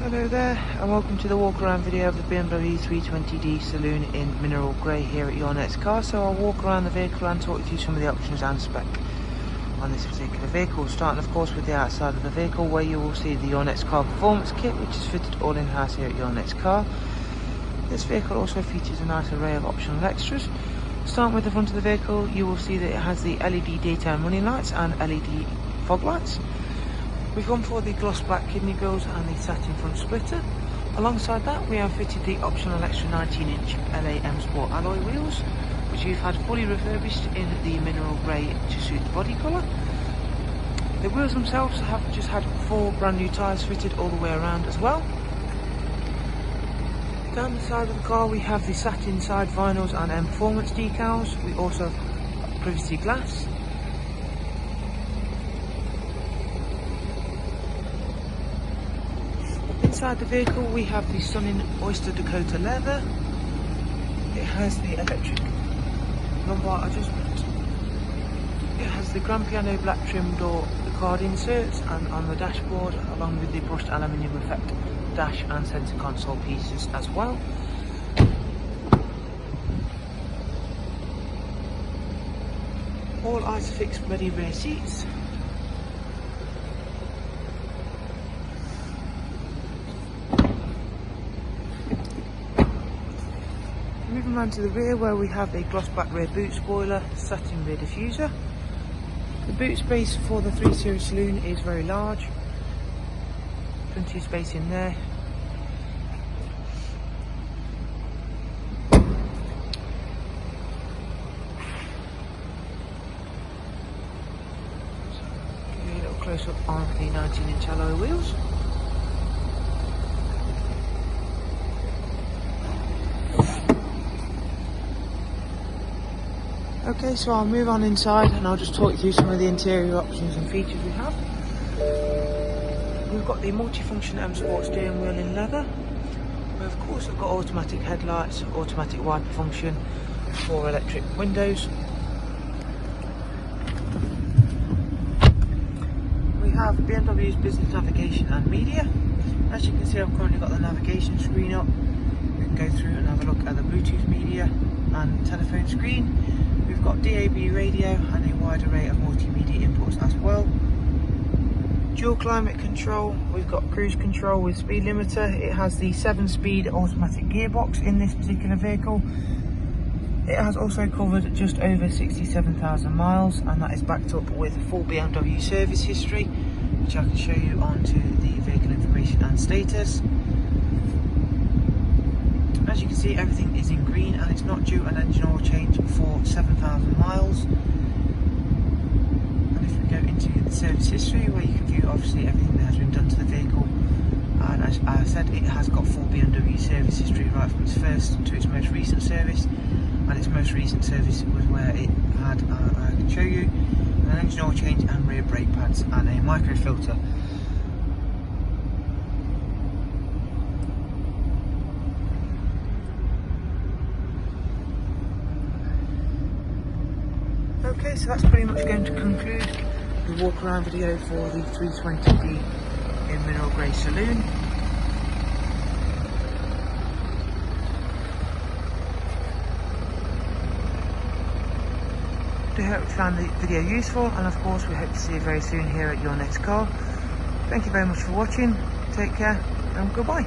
Hello there and welcome to the walk around video of the BMW 320d Saloon in mineral grey here at your next car. So I'll walk around the vehicle and talk you through some of the options and spec on this particular vehicle, starting of course with the outside of the vehicle where you will see the Your Next Car performance kit, which is fitted all in-house here at Your Next Car. This vehicle also features a nice array of optional extras. Starting with the front of the vehicle, you will see that it has the LED daytime running lights and LED fog lights. We've gone for the gloss black kidney grills and the satin front splitter. Alongside that, we have fitted the optional extra 19-inch LA Sport alloy wheels, which we've had fully refurbished in the mineral grey to suit the body colour. The wheels themselves have just had 4 brand new tyres fitted all the way around as well. Down the side of the car we have the satin side vinyls and M Performance decals. We also have privacy glass. Inside the vehicle we have the stunning Oyster Dakota leather. It has the electric lumbar adjustment. It has the grand piano black trim door, the card inserts, and on the dashboard, along with the brushed aluminium effect dash and centre console pieces as well. All Isofix ready rear seats. Moving around to the rear where we have a gloss black rear boot spoiler, satin rear diffuser. The boot space for the 3 Series Saloon is very large. Plenty of space in there. Give you a little close up on the 19-inch alloy wheels. Okay, so I'll move on inside and I'll just talk you through some of the interior options and features we have. We've got the multifunction M Sport steering wheel in leather. We of course have got automatic headlights, automatic wiper function, 4 electric windows. We have BMW's business navigation and media. As you can see, I've currently got the navigation screen up. We can go through and have a look at the Bluetooth media and telephone screen. We've got DAB radio and a wide array of multimedia inputs as well. Dual climate control, we've got cruise control with speed limiter. It has the 7-speed automatic gearbox in this particular vehicle. It has also covered just over 67,000 miles, and that is backed up with full BMW service history, which I can show you onto the vehicle information and status. As you can see, everything is in green and it's not due an engine oil change for 7,000 miles. And if we go into the service history, where you can view obviously everything that has been done to the vehicle, and as I said, it has got full BMW service history right from its first to its most recent service, and its most recent service was where it had, I can show you, an engine oil change and rear brake pads and a micro filter. Okay, so that's pretty much going to conclude the walk around video for the 320d in mineral grey Saloon. I hope you found the video useful, and of course we hope to see you very soon here at Your Next Car. Thank you very much for watching, take care and goodbye.